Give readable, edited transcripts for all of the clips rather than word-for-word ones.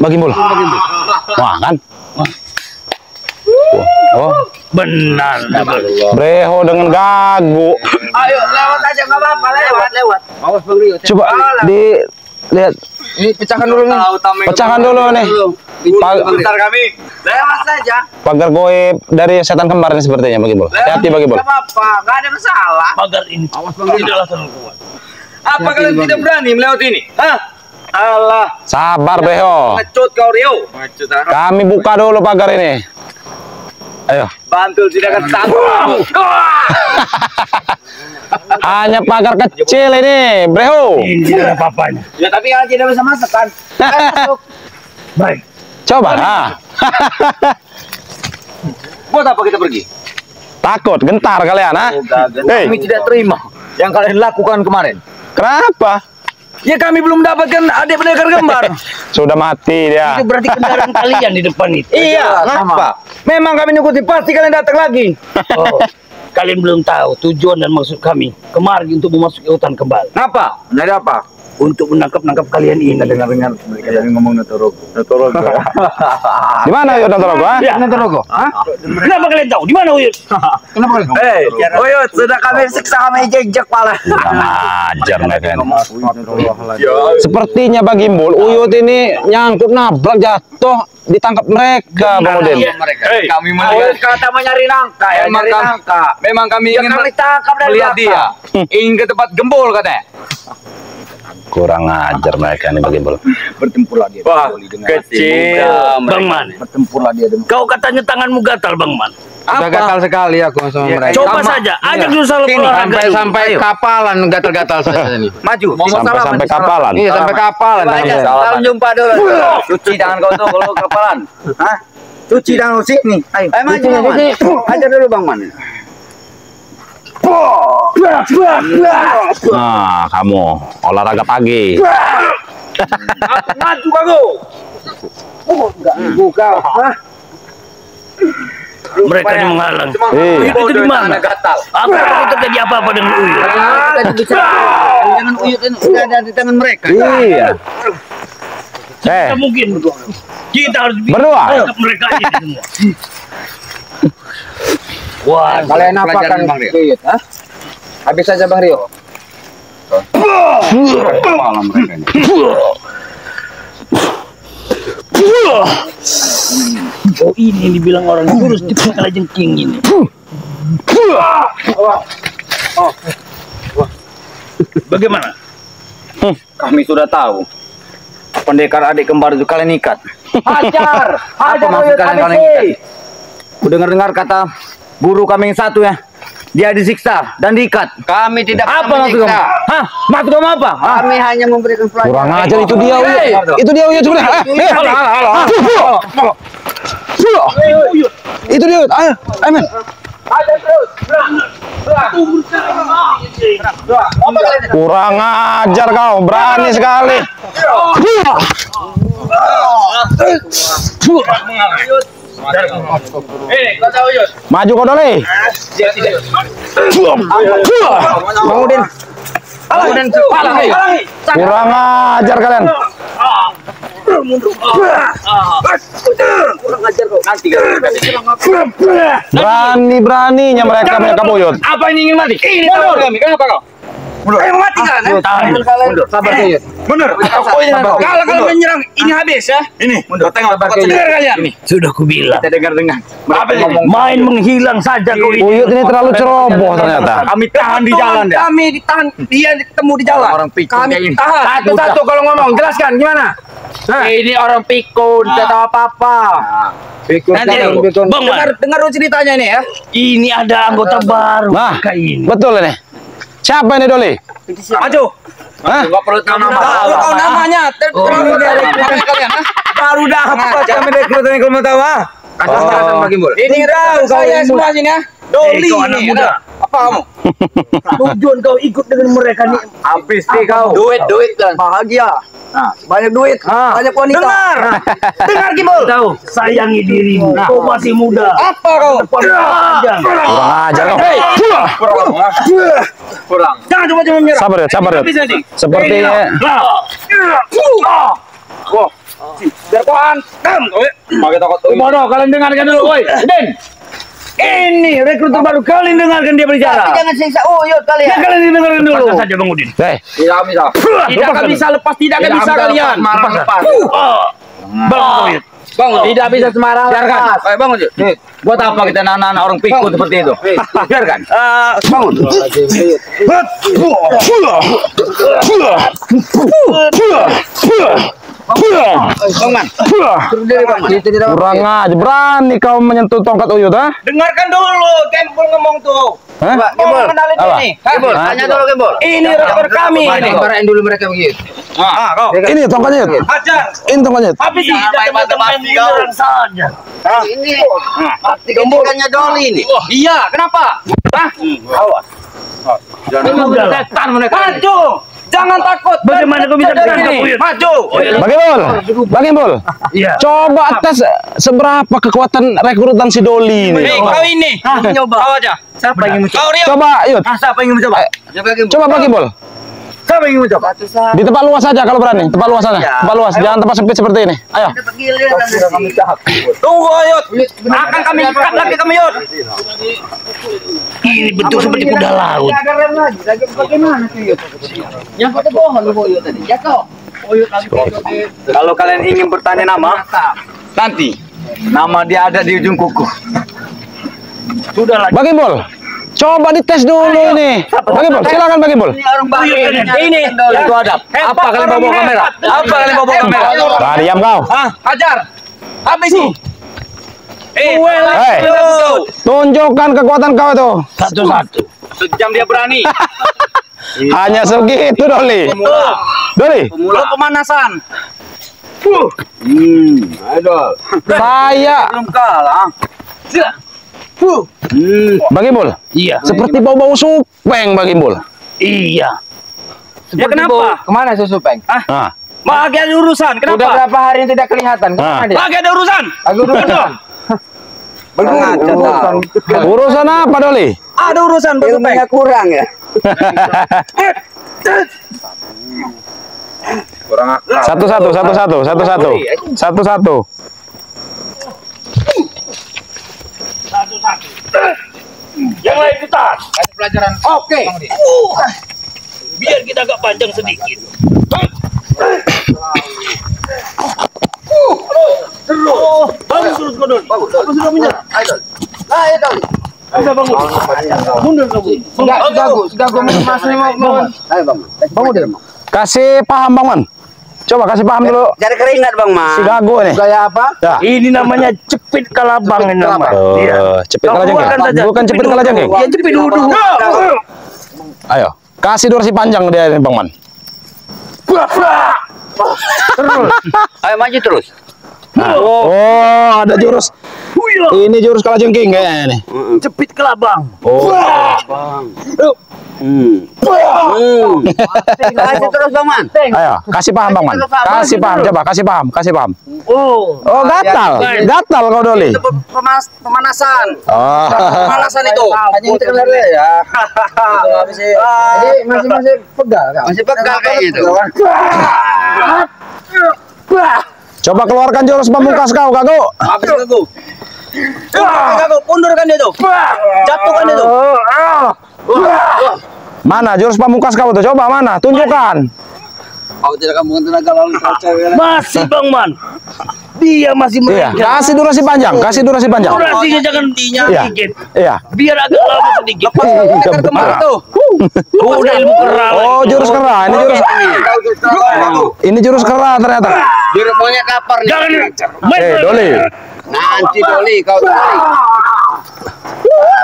Bagi Bul. Wah kan? Oh, benar. Breho dengan gagu. Ayo lewat aja nggak apa-apa, lewat. Awas Bang Rio. Coba lihat. Ini pecahkan dulu nih. Pecahkan dulu nih. Bentar kami. Lewat saja. Pagar goib dari setan kembar ini sepertinya Bagi Bul. Hati-hati Bagi Bul. Nggak apa-apa, nggak ada masalah. Pagar ini. Awas Bang Rio. Tidaklah terlalu kuat. Apa kalian tidak berani melewati ini? Hah? Allah. Sabar Breho. Ngecut kau Rio. Kami buka dulu pagar ini. Ayo. Bantul tidak akan sanggup. Hanya pagar kecil ini, Breho. Ini tidak ada apa-apanya. Ya tapi kalau tidak bisa masuk kan. Baik. Coba. Buat apa kita pergi? Takut, gentar kalian, ah? Hei, Kami tidak terima yang kalian lakukan kemarin. kenapa? Ya kami belum dapatkan adik pendekar kembar. Sudah mati dia. Itu berarti kendaraan kalian di depan itu. Iya, kenapa? Memang kami ngikuti, pasti kalian datang lagi. Oh, kalian belum tahu tujuan dan maksud kami kemari untuk memasuki hutan kembali. Kenapa? Dari apa? Untuk menangkap kalian ini. Dengar mereka dari ngomong Natorogo. Di mana Uyut Natorogo, ah? Ya, Natorogo. Kenapa kalian tahu? Di mana Uyut? Kenapa kalian? Hei, Uyut, sudah kami siksa, kami jejak pala. Kurang ajar mereka ini. Sepertinya Bagi Bul, Uyut ini nyangkut nabrak jatuh ditangkap mereka, Bang Udin. Hey, kami melihat kata mencari nangka, ya nyari nangka. Memang kami ingin kami tangkap dari melihat dia. Ingin ke tempat gembul katanya. Kurang ajar mereka ini Bagi Bul. Bertempurlah dia. Wah, kecil. Bang Man, Bertempurlah dia dengan. kau katanya tanganmu gatal, Bang Man. Sudah gatal sekali aku sama mereka. Coba saja, ajak dulu salah olahraga. Sampai kapalan gatal-gatal saja ini. Maju. Sampai kapalan. Iya, sampai kapalan. Salam jumpa dulu. Cuci tangan kau tuh kalau kepalan. Hah? Cuci tangan lu sini. Ayo. Maju, maju. Ajar dulu Bang Man. Nah, kamu olahraga pagi. Maju bago. Enggak buka. Hah? Mereka yang menghalang. Iya. Itu di mana? Aku takut terjadi apa-apa dengan Uyut. Kita bicara dengan Uyut ini sudah ada di tangan mereka. Iya. Tidak mungkin. Kita harus Berdua. menangkap mereka ini semua. Wah, Kalian apa kan Bang Rio? Hah? Habis saja Bang Rio. Malam mereka ini. Oh ini dibilang orang kurus di kalajengking ini. Bagaimana? Kami sudah tahu. Pendekar adik kembar itu kalian ikat. Hajar! Apa maksud kalian ikat? Kudengar-dengar kata guru kami yang satu ya. Dia disiksa dan diikat. Kami tidak Apa maksud kamu? Hah? Maksud kamu apa? Kami hanya memberikan pelajaran. Kurang ajar itu dia Uyut. Itu dia Uyut sebenarnya. Itu dia Uyut. Ayo, ayo men. Kurang ajar kau, berani sekali. Maju kau Doli. Kurang ajar kalian. Berani-beraninya mereka Uyut. Apa ini ingin mati? Ini tahu kami. Kenapa kau? Mundur. Mati kan? Mundur, sabar Rio. Mundur. Kalau kalian menyerang ini habis ya. Ini. Mundur. Tengok dengar kalian. Sudah kubilang. Kita dengar-dengar. Main menghilang saja kau ini. Uyut ini terlalu ceroboh ternyata. Kami tahan di jalan deh. Kami ditahan, dia ketemu di jalan. Orang pikun Kami kayak ini. tahan. Satu-satu kalau ngomong, jelaskan gimana? Ini orang pikun, tidak tahu apa-apa. Nanti Bang Man, Dengar dulu ceritanya ini ya. ini ada anggota baru. Nah, kayak ini. betul ini. Siapa ini Doli? Maju. Hah? Enggak perlu tahu nama. Tahu namanya. Terlalu dari kalian. Baru dapat kami rekrut ini kalau mau tahu ah. Kasih Bagi Bul. Ini tahu Saya semua sini ya. Doli kau anak ini. muda. Apa kamu? Tujuan kau ikut dengan mereka nih. Habis sih kau. Duit kan. Bahagia. Nah, banyak duit, banyak wanita. Dengar. Dengar Gimbal. Tahu, sayangi dirimu. Kau masih muda. Apa kau? Depan panjang. Kurang ajar kau. Kurang. Jangan coba-coba menyerang. Sabar ya. Sepertinya Biar kau hantam. Pakai takut. Bodoh, kalian dengarkan dulu, woi. Den. Ini rekrut terbaru, kalian dengarkan dia berbicara. Tapi jangan siksa Uyut kalian. Ya, kalian dengarkan dulu. Lepas saja Bang Udin. Tidak bisa. Tidak akan bisa lepas, tidak akan bisa kalian. Lepas. Bang Udin. Bang, tidak bisa sembarang. Biarkan. Bang, buat apa kita anak-anak orang pikul seperti itu? Biarkan. Bangun. Bangun. Kurang aja, berani kau menyentuh tongkat Uyut, ha? Dengarkan dulu, Gembul ngomong tuh. Hah? Gembul kenalin Apa? ini. Gembul, tanya dulu Gembul. Ini rekor kami ini. Marahin dulu mereka begitu. Kau. Ini tongkatnya. Yud. Hajar. Ini tongkatnya. Yud. Habis ini teman-teman beneran saja. Ini tiga-tiganya Doli ini. Iya, kenapa? Hah? Awas. Setan mereka. Maju. Jangan takut. Bagaimana kau bisa terangkap Uyut? Maju. Bagi Bol. Iya. Coba tes seberapa kekuatan rekrutan si Doli ini. Kau ini. Nyoba. Kau aja. Siapa yang mencoba? Kau Rio. Coba, Yud. Siapa yang mencoba? Coba Bagi Bol. Siapa yang mencoba? Di tempat luas saja kalau berani. Tempat luas sana. Tempat luas. Jangan tempat sempit seperti ini. Ayo. Tunggu Yud. Akan kami ikat lagi kami Yud. Ini bentuk seperti kuda laut. Yang kau bohong lu Yud tadi. Jatuh. Kalau kalian ingin bertanya nama, nanti nama dia ada di ujung kuku. Sudah lagi. Bagi Bol. Coba dites dulu ini. Bagi Bol. Silakan Bagi Bol. Ini Itu adab. Apa kalian bawa kamera? Apa kalian bawa kamera? Diam kau. Hajar. Habis sih. Hei, tunjukkan kekuatan kau itu. Satu-satu. Sejam dia berani. Hanya segitu Doli. Doli. Lu pemanasan. Aduh. Saya Belum kalah. Bagi Bol. Iya. Seperti bau-bau supeng Bagi Bol. Iya. Ya kenapa? Kemana susu peng? Nah. Lagi ada urusan. Udah Kenapa? berapa hari tidak kelihatan? Kemana dia? Lagi ada urusan. Aku urusan. Urusan apa Doli? Ada urusan Ilmunya kurang ya. Kurang akal. Satu-satu. Yang lain ikutan. Kasih pelajaran. Oke. Biar kita agak panjang sedikit. Bagus terus kau Doli. Aku sudah menyerah. Ayo Doli. Sudah bangun. Mundur kamu. Sudah gue masih mau. Ayo Bang. Bangun dia. Kasih paham Bang Man. Coba kasih paham dulu. Cari keringat Bang Si Man. Gago nih. Gaya apa? Ya. Ini namanya cepit kalabang ini namanya. Iya. Cepit kalajengking. Bukan cepit kalajengking. Iya cepit duduk. Ayo. Kasih durasi panjang dia Bang Man. Ayo maju terus. Oh, ada jurus. Ini jurus kalajengking kayaknya nih. Cepit kelabang. Oh. Kasih terus Bang Man. Ayo, kasih paham Bang Man. Kasih paham, coba kasih paham. Oh. Oh, gatal kau Doli. Itu pemanasan. Oh. Pemanasan itu. Hanya itu keluar ya. Masih pegal kan? Masih pegal kayaknya itu. Coba keluarkan jurus pamungkas kau, Gago. Habis Gago. Gago, pundurkan dia tuh. Jatuhkan dia tuh. Mana jurus pamungkas kau tuh? Coba mana? Tunjukkan. Aku tidak akan menggunakan tenaga lalu cewek. Masih Bang Man. Dia masih Iya, mereka. kasih durasi panjang. Durasinya jangan Iya. sedikit. Iya. Biar agak lama sedikit. Kemarin tuh. Udah ilmu kera. Oh, jurus kera. Ini jurus kera ternyata. Biar monyet lapar nih. Jangan. Doli. Nanti Doli, kau Doli.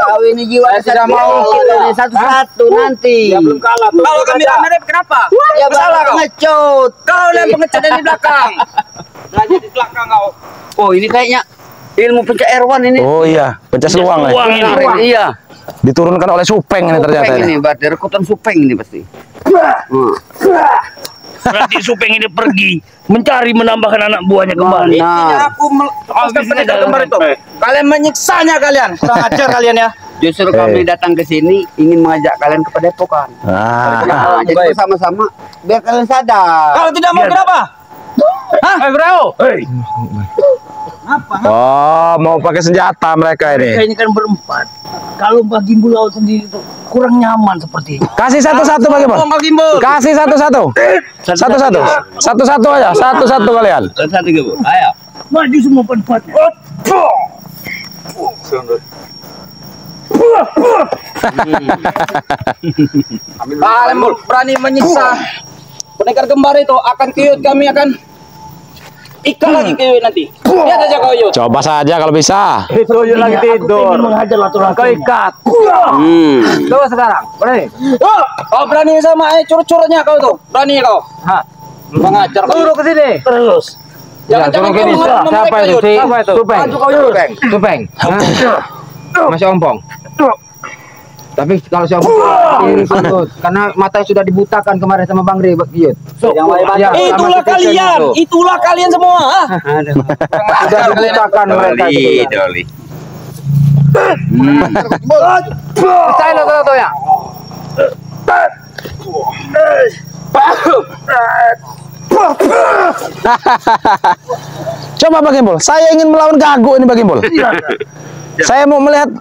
Kau ini jiwa tidak mau satu-satu nanti. Ya belum kalah tuh. Kalau kami rame kenapa? Ya salah kau. Ngecut. Kau yang pengecut di belakang. Raja di belakang kau. Oh ini kayaknya ilmu pencak erwan ini. Oh iya, pecah seluang Seluang ya. ini. Iya. Diturunkan oleh Supeng ini ternyata Supeng ini. ini, berarti rekutan supeng ini pasti. Nanti Supeng ini pergi mencari menambahkan anak buahnya kembali. Nah, Aku pendekar kembar itu. kalian menyiksanya kalian. Kurang ajar kalian ya. Justru kami datang ke sini ingin mengajak kalian ke Padepokan. Ah. Jadi bersama-sama biar kalian sadar. Kalau tidak mau kenapa? Hah? Bro. Oh, mau pakai senjata mereka ini. Ini kan berempat. Kalau bagi laut sendiri itu kurang nyaman seperti ini. Kasih satu-satu Bang Gimbal. Kasih satu-satu. Satu-satu. Satu-satu aja. Satu-satu kalian. Satu gitu. Ayo. Maju semua penempatnya. Kalian berani menyiksa pendekar kembar itu akan kiut, kami akan ikat lagi kiut nanti. Lihat aja kau Yud. Coba saja kalau bisa. Itu Yud lagi tidur. Menghajar laki-laki. Kau ikat. Coba sekarang. Berani. Kau berani sama curut-curutnya kau tuh. Berani kau. Hah. Mengajar kau. Turun ke sini. Terus. Jangan gini. Siapa itu? Siapa itu? Tupeng. Maju kau Yud. Tupeng. Masih ompong. Tapi kalau si ompong karena matanya sudah dibutakan kemarin sama Bang Ri, Yud. Itulah kalian. Itulah kalian semua. Sudah dibutakan mereka. Doli. Saya lo tahu ya. Coba Bang Gimbal, saya ingin melawan Gago ini Bang Gimbal. Saya mau melihat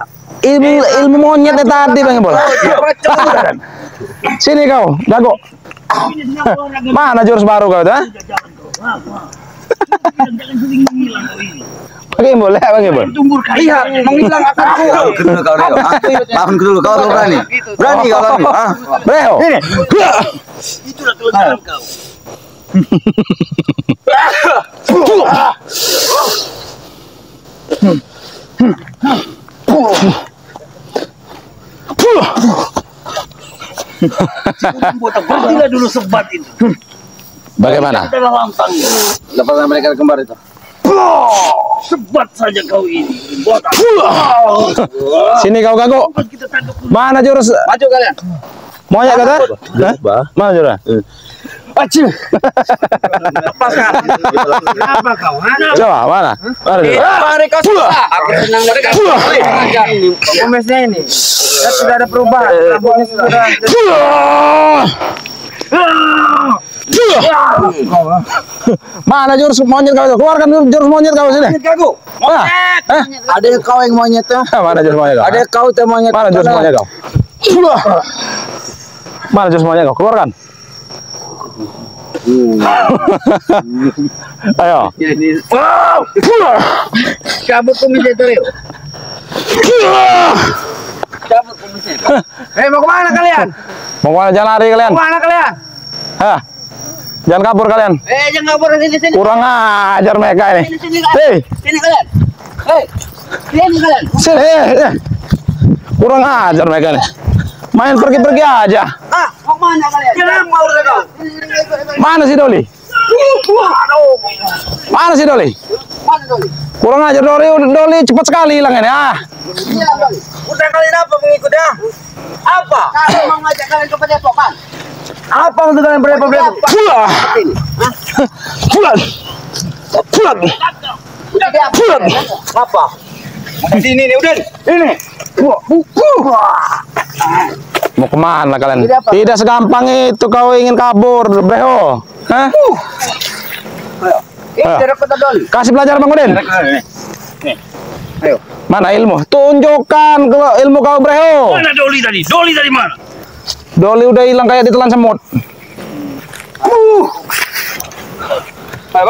ilmu monyetnya tadi Bang Gimbal. Sini kau, Gago. Mana jurus baru kau itu? Jangan sering menghilang kau ini. Bang Gimbal, lihat Bang Gimbal. Lihat, menghilang akan Lawan dulu kau berani. Berani kau lawan. Breho. Itulah kelemahan kau. Berhentilah dulu sebat itu. Bagaimana? Adalah lantangnya. lepaskan mereka kembar itu. Sebat saja kau ini. Botak. Sini kau Gago. Kita tangkap dulu. Mana jurus Maju kalian. monyet kata? Mana jurus? Acil. Lepaskan. Apa kau? Coba mana? Mana jurus? Mari kau susah. Aku senang mereka. Komesnya ini. Sudah ada perubahan. Rambutnya sudah. Mana jurus monyet kau itu? Keluarkan jurus monyet kau sini. Gago. Ada kau yang monyetnya. Mana jurus monyet kau? Ada kau yang monyet. Mana jurus monyet kau? Mana jurus monyet kau? Keluarkan. Ayo. Cabut kumisnya itu. Cabut kumisnya. Mau kemana kalian? Mau kemana? Jangan lari kalian. Kemana kalian? Hah? Jangan kabur kalian. Jangan kabur sini. Kurang ajar mereka ini. Hei, Sini kalian. Sini kalian. sini. Kurang ajar mereka nih. Main pergi-pergi aja. Mau mana kalian? Jangan mau kau. Mana si Doli? Mana si Doli? Mana Doli? Kurang ajar Doli cepat sekali hilang ini. Hilang Doli. Udah kalian apa mengikutnya? Apa? Kami mau ngajak kalian ke padepokan. Apa untuk kalian berlepo-lepo? Pulang. Pulang. Pulang. Pulang. Apa? Sini nih Udin. Ini. Mau kemana kalian? Tidak segampang itu kau ingin kabur, Breho. Hah? Kasih pelajaran Bang Udin. Ayo. Mana ilmu? Tunjukkan kalau ilmu kau, Breho. Mana Doli tadi? Doli dari mana? Doli udah hilang kayak ditelan semut.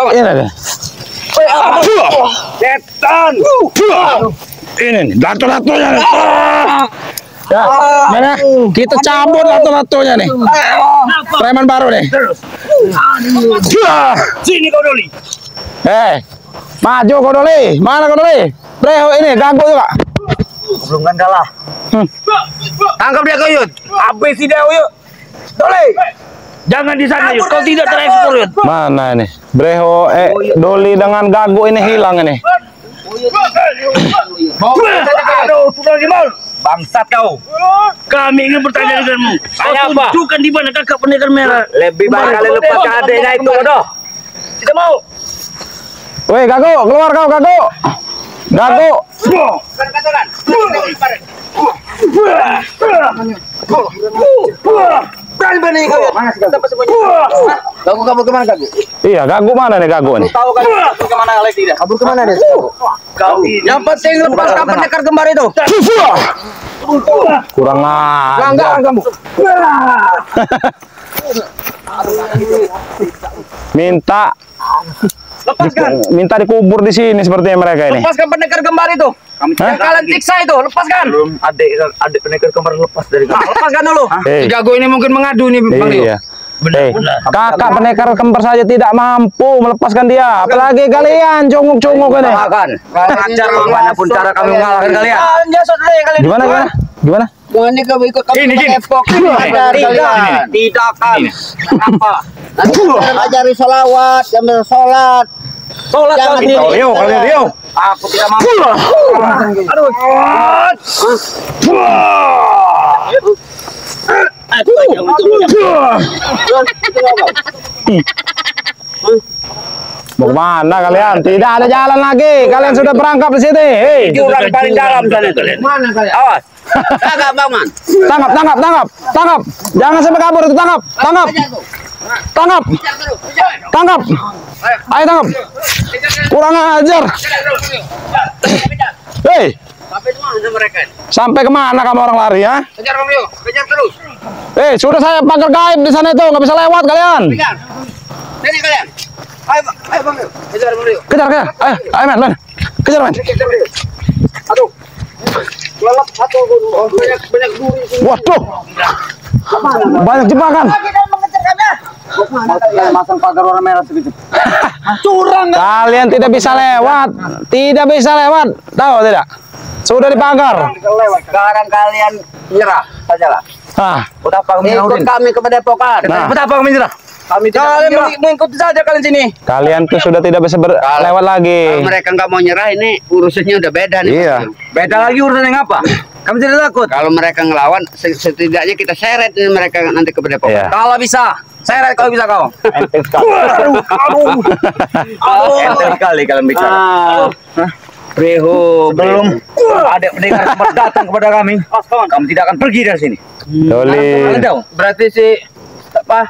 Ini ada. Setan. Ini nih, lato-latonya nih. Ya, mana? Kita cabut lato-latonya nih. Preman baru nih. Sini kau Doli. Maju kau Doli. Mana kau Doli? Breho ini ganggu juga. Belum kan kalah. Tangkap dia kau Yud. Habis dia Yud. Doli. Jangan di sana Yud. Kau tidak terekspor Yud. Mana ini? Breho, Doli dengan gago ini hilang ini. Aduh, sudah gimana? Bangsat kau. Kami ingin bertanya denganmu. Kau tunjukkan di mana kakak pendekar merah. Lebih baik kalian lepaskan adanya itu bodoh. Tidak mau. Woi, gago, keluar kau gago. Gago. Katakan. Berani kau. Mana sih kau? Gago kabur kemana Gago? Iya, Gago mana nih Gago nih? Tahu kan kabur kemana lagi dia? Kabur kemana dia? Yang penting lepaskan pendekar kembar itu. Kurang ajar. kamu. Minta dikubur di sini sepertinya mereka ini. Lepaskan pendekar kembar itu. Yang kalian siksa itu, lepaskan. Belum adik pendekar kembar lepas dari kami. Lepaskan dulu. Gago ini mungkin mengadu nih Bang Rio. Iya. Kakak pendekar kembar saja tidak mampu melepaskan dia, apalagi kalian congok-congok ini. Ajar bagaimanapun cara kami mengalahkan kalian. Gimana? Ini kamu ikut kami Gini. Depok. Tidak kan. Apa? Nanti ajari sholawat, jamil sholat. Sholat kami. Rio, kalian Rio. Aku tidak mampu. Aduh. Mau kemana kalian? Tidak ada jalan lagi. Kalian sudah berangkap di sini. Hei, Jurang paling dalam sana kalian. Mana kalian? Awas. Agak Bang Man. tangkap. Jangan sampai kabur itu, tangkap. Ayo tangkap. Kurang ajar. Hei, Sampai di mana mereka? sampai kemana kamu orang lari ya? Kejar Bang Rio, kejar terus. Sudah saya pagar gaib di sana itu, nggak bisa lewat kalian. Kejar. Sini kalian. Ayo Bang Rio. Kejar Bang Rio. Kejar. Ayo men. Kejar men. Kejar Bang Rio. Aduh. Lelap satu banyak duri sini. Waduh. Banyak jebakan. Masang pagar warna merah segitu. Curang. Kalian tidak bisa lewat. Tahu tidak? Sudah dipagar. Sekarang kalian nyerah sajalah. Betapa kami Ikut kami ke Padepokan. Nah. Betapa kami nyerah. Kami kalian mengikuti saja kalian sini. Kalian tuh sudah tidak bisa lewat lagi. Kalau mereka nggak mau nyerah ini urusannya udah beda nih. Iya. Beda lagi urusan yang apa? Kami tidak takut. Kalau mereka ngelawan setidaknya kita seret ini mereka nanti ke Padepokan. Iya. Kalau bisa, seret kalau bisa kau. Enteng sekali. Enteng sekali kalian bicara. Belum. Ada pendekar kembar datang kepada kami. Kami tidak akan pergi dari sini. Doli. Kalian tahu? Berarti si apa?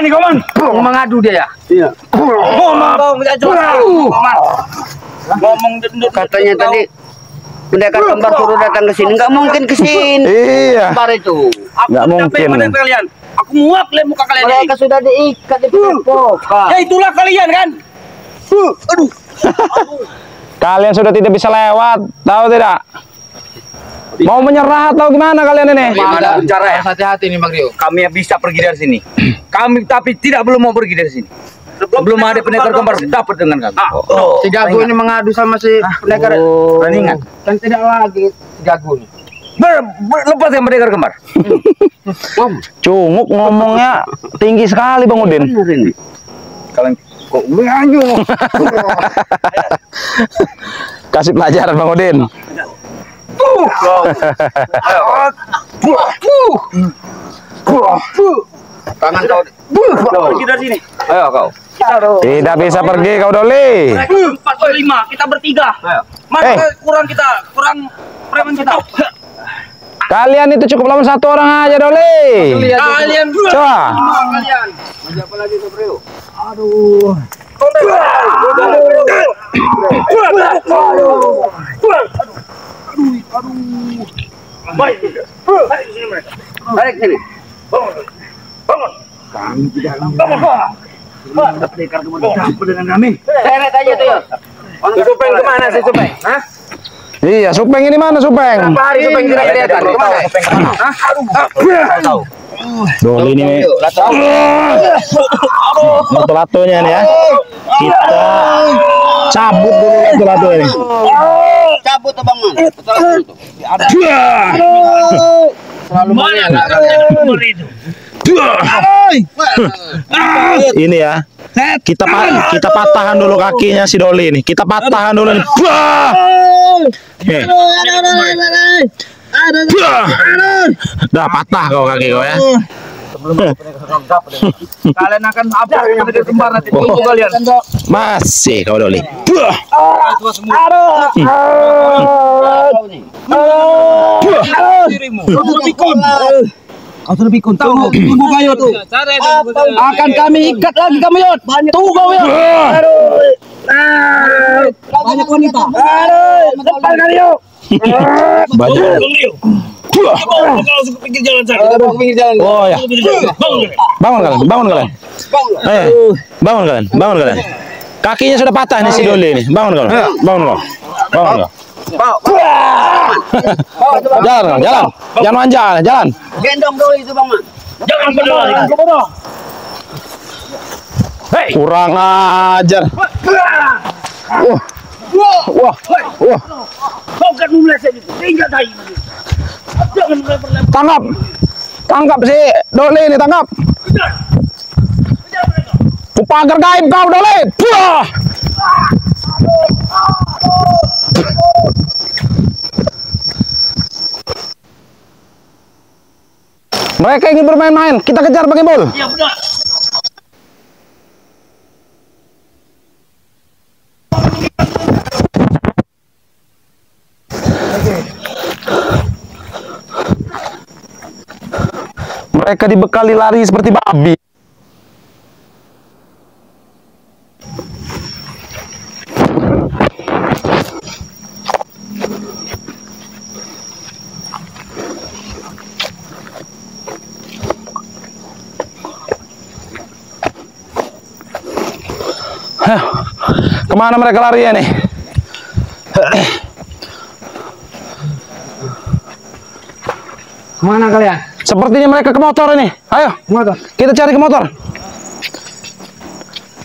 Ini kawan. Mengadu dia ya? Iya. Ngomong katanya tadi pendekar kembar suruh datang ke sini, nggak mungkin ke sini. Iya. Kembar itu. Nggak mungkin. Kalian. Aku muak lihat muka kalian. Mereka sudah diikat di Padepokan. Ya itulah kalian kan. Kalian sudah tidak bisa lewat, tahu tidak? Mau menyerah atau gimana kalian ini? Ada bicara ya. Hati-hati nih Bang Rio. Kami bisa pergi dari sini. Kami tapi belum mau pergi dari sini. Sebelum ada pendekar kembar dapat dengan kami. Si Gago ini mengadu sama si pendekar. Berani ingat? Kan tidak lagi si Gago ini. Lepas yang pendekar kembar. Cunguk ngomongnya tinggi sekali Bang Udin. Kalian kok banyu? Kasih pelajaran Bang Udin. Tangan kau. Pergi dari sini. Ayo kau. Tidak bisa pergi kau Doli. 4 kita bertiga. Mana kurang preman kita. Kalian itu cukup lawan satu orang aja Doli. Kalian Coba. kalian. Siapa lagi Bang Rio? Balik sini. Bangun. Kami tidak bangun. Pendekar kembar dapat dengan kami. Seret aja tuh ya. Si Supeng kemana si Supeng? Hah? Iya, Supeng ini mana Supeng? Berapa hari Supeng tidak kelihatan? Kemana? Supeng kemana? Hah? Tahu. Doli ini lato-latonya nih ya. Kita cabut dulu lato-lato ini. Cabut tuh Bang Man. Selalu itu. Ini ya. Kita patahkan dulu kakinya si Doli ini. Kita patahkan dulu nih. Nih. Dah patah kau kaki kau ya. Kalian akan apa? Pendekar kembar nanti. Tunggu kalian. Masih kau Doli. Kau sudah pikun. Tunggu kayu tuh. Akan kami ikat lagi kamu Yud. Tunggu kau Yud. Banyak wanita. Depan kali Yud. Banyak. Pinggir jalan sana. Pinggir jalan. Oh ya. Bangun kalian. Bangun kalian. Kakinya sudah patah nih si Doli ini. Bangun kau. Jalan. Jangan manja, jalan. Gendong dulu itu Bang Man. Jangan bodoh. Hei, Kurang ajar. Wah. kau kan meleset itu. Tinggal tadi. Jangan berlempar. Tangkap si Doli ini, tangkap. Kejar mereka. Pagar gaib kau Doli. Wah. Mereka ingin bermain-main, kita kejar pakai bola. Iya benar. Mereka dibekali lari seperti babi. Kemana mereka lari ya nih? Kemana kalian? Sepertinya mereka ke motor ini. Ayo, Motor. kita cari ke motor.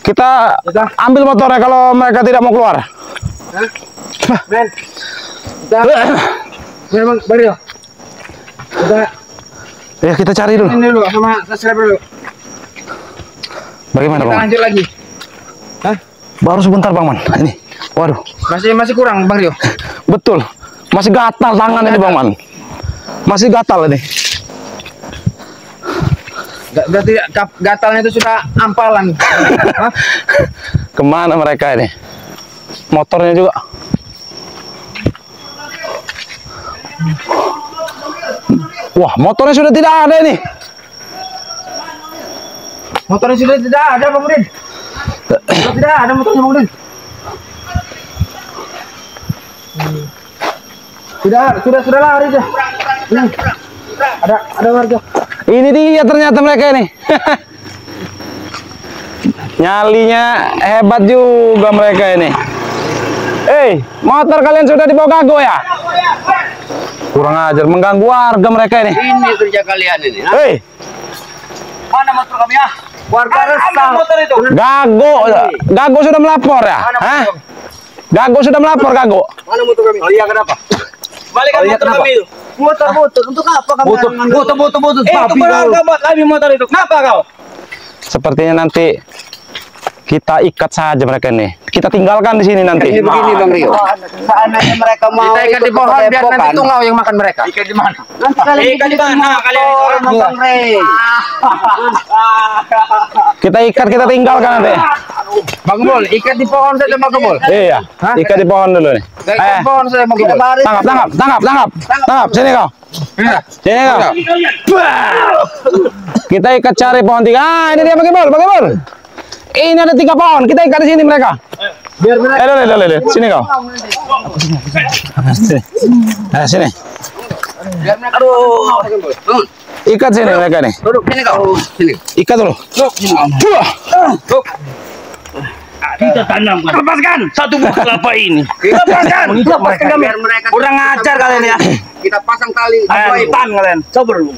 Kita ambil motornya kalau mereka tidak mau keluar. Men. Memang Bario. Ya, kita cari dulu. Ini dulu sama subscriber dulu. Bagaimana, Kita Bang Man? lanjut lagi. Baru sebentar, Bang Man. Ini. Waduh, Masih kurang Bang Rio. betul. Masih gatal tangan ini, Bang Man. Masih gatal ini. Berarti gatalnya itu sudah ampalan. Kemana mereka ini? Motornya juga. Wah, motornya sudah tidak ada ini. Motornya sudah tidak ada Bang Udin. Sudah tidak ada motornya Bang Udin. Sudah lari dah. Ada warga. Ini dia ternyata mereka ini. Nyalinya hebat juga mereka ini. Motor kalian sudah dibawa gago ya? Kurang ajar, mengganggu warga mereka ini. Ini kerja kalian ini. Mana motor kami ya? Warga resah. Motor itu. Gago sudah melapor ya? Hah? Gago sudah melapor, Gago. Mana motor kami? Oh iya kenapa? Balikan motor kami itu. Motor untuk apa kamu? Motor. Itu berharga buat kami motor itu. Kenapa kau? Sepertinya nanti kita ikat saja mereka ini. Kita tinggalkan di sini nanti. Begini Bang Rio. Seandainya mereka mau kita ikat di pohon biar nanti tungau yang makan mereka. Ikat di mana? Ikat di mana kalian? Bang Rio. Kita ikat, kita tinggalkan nanti. Bang Bol, ikat di pohon saja Bang Bol. Iya, ikat di pohon dulu nih. Ikat di pohon saja Bang Bol. Tangkap. Sini kau. Sini kau. Kita ikat cari pohon 3. Ini dia pakai bol. Ini ada 3 pohon. Kita ikat di sini mereka. Biar mereka. Sini kau. Sini. Biar mereka. Aduh. Ikat sini mereka nih. Duduk sini kau. Sini. Ikat dulu. Kita tanam. Lepaskan satu buah kelapa ini. Lepaskan kami. Biar mereka. Kurang ajar kalian ya. Kita pasang tali. Tahan kalian. Sabar dulu.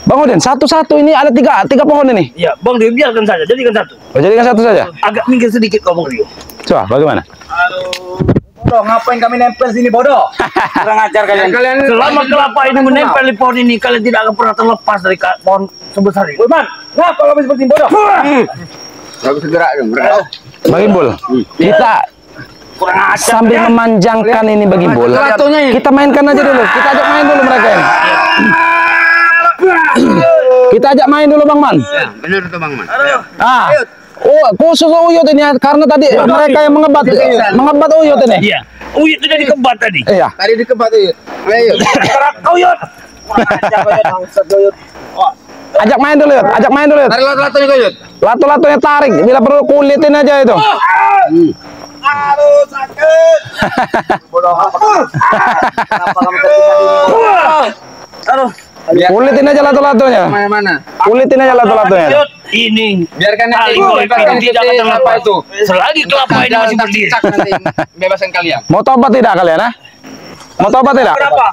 Bang Udin, satu-satu ini ada 3 pohon ini. Ya, Bang Rio biarkan saja. Jadikan satu. Jadikan satu saja. Agak minggir sedikit kau Bang Rio. Coba, bagaimana? Bodoh, ngapain kami nempel sini bodoh? Kurang ajar kalian. Selama kelapa ini menempel di pohon ini, kalian tidak akan pernah terlepas dari pohon sebesar ini. Man, ngapa kami seperti ini bodoh? Bagus segera dong. Bagi bol. Kita Kurang ajar. sambil memanjangkan ini bagi bol. Kita mainkan aja dulu. Kita ajak main dulu mereka ini. Kita ajak main dulu Bang Man. Benar tuh Bang Man. Khusus Uyut ini karena tadi mereka yang mengebat Uyut ini. Iya. Uyut sudah dikebat tadi. Iya. Tadi dikebat Uyut. Ayo. Uyut. Ajak main dulu, Yud. Ajak main dulu, Yud. Tarik lato-latonya kau, Yud. Lato-latonya tarik, bila perlu kulitin aja itu. Aduh, sakit. Aduh. Kulitin aja lato-latonya. Mana? Kulitin aja lato-latonya. Yud, ini Biarkan tali nanti bebaskan tidak akan apa terlepas. itu. Selagi kelapa ini masih berdiri. Nanti bebaskan kalian. Mau tobat tidak kalian, ah? Mau tobat tidak? Berapa?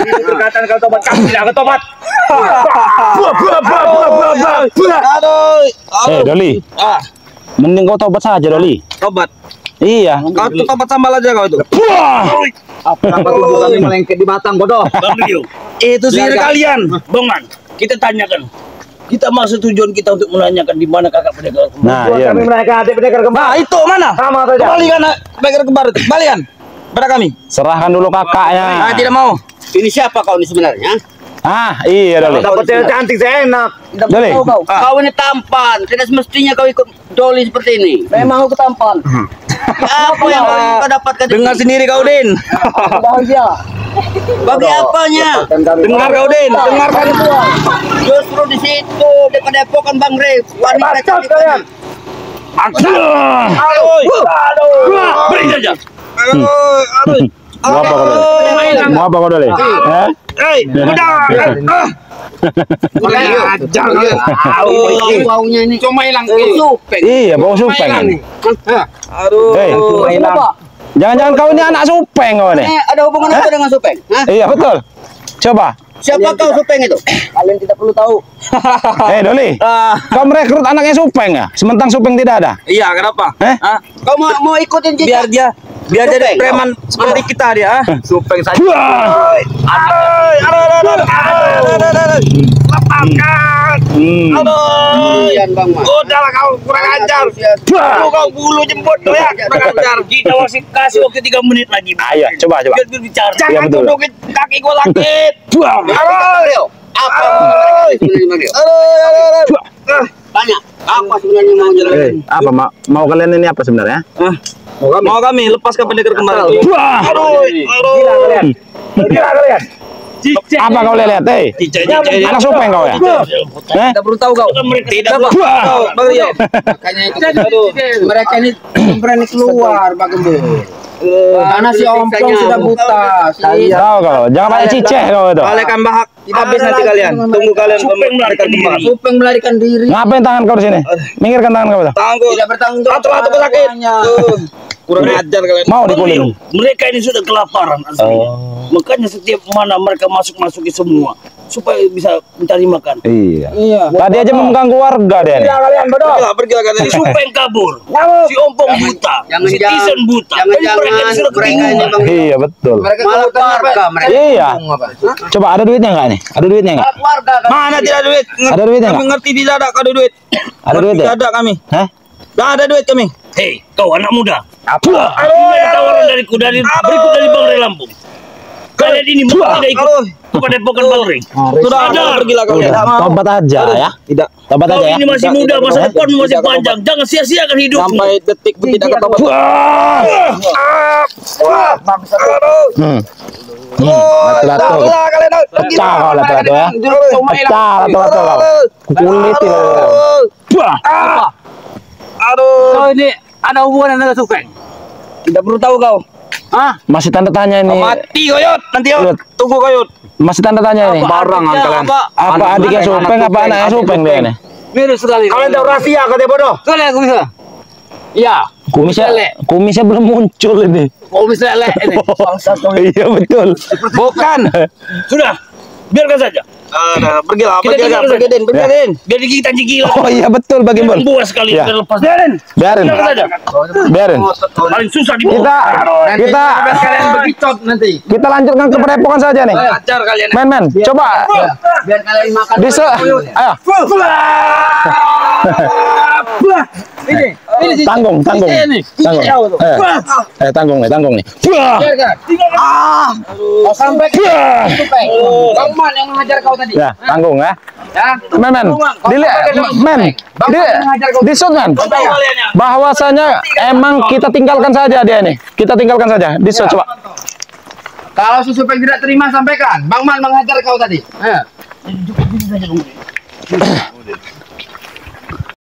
Perkataan kau tobat, kami tidak akan tobat. Doli. Mending kau tobat saja, Doli. Tobat. Iya. Kau tuh tobat sambal aja kau itu. Kenapa tubuh kami melengket di batang bodoh? Bang Rio, Itu sihir kalian. Bongan, kita tanyakan. Kita maksud tujuan kita untuk menanyakan di mana kakak pendekar kembar. Nah, iya. Kami menaikkan hati pendekar kembar. Nah, itu mana? Sama saja. Kembalikan pendekar kembar itu. Kembalikan pada kami. Serahkan dulu kakaknya. Tidak mau. Ini siapa kau ini sebenarnya? Ah, iya, Doli. Dapat cewek cantik saya enak. Doli. Kau ini tampan. Tidak semestinya kau ikut Doli seperti ini. Memang aku tampan. Apa yang kau dapatkan? Dengar sendiri kau, Din. Bahagia. Bagi apanya? Dengar kau, Din. Dengarkan. Justru di situ dekat Depokan Bang Rif. Wanita cantik kalian. Beri saja. Mau apa kau, Doli? Mau apa kau, Doli? Eh? Udah. Baunya ini. Cuma hilang. Supeng. Iya, bau supeng ini. Aduh. Hei, jangan-jangan kau ini anak supeng kau ini. Ada hubungan apa dengan Supeng? Hah? Iya, betul. Coba. Siapa kau Supeng itu? Kalian tidak perlu tahu. Doli. Kau merekrut anaknya supeng ya? Sementang supeng tidak ada. Iya, kenapa? Kau mau ikutin Biar jejak? dia jadi preman seperti kita dia. Supeng saja. Lepaskan. Kalian Bang Mas. Udahlah kau kurang ajar. Kau bulu jemput tuh ya. Kurang ajar. Kita masih kasih waktu 3 menit lagi. Ayo, coba. Biar berbicara. Iya, Jangan betul. tudukin kaki gua sakit. Mario, apa sebenarnya Mario? Tanya, apa sebenarnya mau jelasin? Apa mau kalian ini apa sebenarnya? Mau kami lepaskan pendekar kembar itu. Gila kalian. Apa kau lihat? Anak supeng kau ya? Tidak perlu tahu kau. Tidak perlu tahu. Bang Rio. Makanya itu mereka ini berani keluar Pak Gembel. Karena si Ompong sudah buta. Tahu kau? Jangan pakai ciceh kau itu. Balikan bahak. Habis nanti kalian. Tunggu kalian pendekar kembar. Supeng melarikan diri. Ngapain tangan kau di sini? Minggirkan tangan kau itu. Tangguh. Tidak bertanggung jawab. Satu sakit. Kurang ajar kalian. Mau dikulin? Mereka ini sudah kelaparan asli. Makanya setiap mana mereka masuki semua supaya bisa mencari makan. Iya. Tadi aja mengganggu warga deh. Gila kalian bodoh. Pergilah kalian. Si Supeng kabur, si Ompong buta, si Tisen buta. Jadi mereka ini sudah kebingungan. Iya betul. Mereka malah warga mereka. Iya. Coba ada duitnya nggak nih? Ada duitnya nggak? Warga kan. Mana tidak ada duit? Ada duitnya Kami nggak? ngerti tidak ada kalau duit. Ada duit Tidak ya? ada kami. Hah? Tidak ada duit kami. Hei, kau anak muda. Ini ada tawaran dariku berikut dari Bang Rey Lampung. Kalian ini mau tidak ikut kepada Depokan Bang Rey? Sudah ada. Pergilah kalian. Udah, tobat aja ya. Tidak. Tobat Kau aja ya. ini masih muda, masa tidak, depan masih tidak, panjang. Jangan sia-siakan hidupmu. Sampai detik pun tidak ketahuan. Latu-latu. Pecah kau latu-latu ya. Pecah latu-latu kau. Kulitin. Kau ini ada hubungan dengan Supeng? Tidak perlu tahu kau. Masih tanda tanya ini. Mati koyot. Nanti Yud. tunggu koyot. Masih tanda tanya ini. Barang kalian. Apa adiknya supeng apa anaknya supeng dia nih? Mirip sekali. Kalian tahu rahasia kata bodoh. Kalian aku bisa. Iya. Kumisnya belum muncul ini. Kumis lele ini. Iya betul. Bukan. Sudah, biarkan saja. Pergilah. Kita Pergi tinggal Din. Pergi Din. Biar digigit anjing gila. Oh iya betul bagi Bol. Buas sekali. Ya. Lepas. Biarin. Biarin. Biarin. Paling susah di Kalian begicot nanti. Kita lanjutkan ke Padepokan saja nih. Ajar kalian. Men, coba. Biar kalian makan. Bisa. Ayo. Ini Tanggung. Tanggung nih, tanggung nih. Sampai Supeng. Kamu yang mengajar kau tadi. Ya, tanggung ya. Ya. Men. Di shoot men. Bahwasanya emang kita tinggalkan saja dia nih. Kita tinggalkan saja. Di shoot coba. Kalau Susupeng tidak terima sampaikan. Bang Man menghajar kau tadi.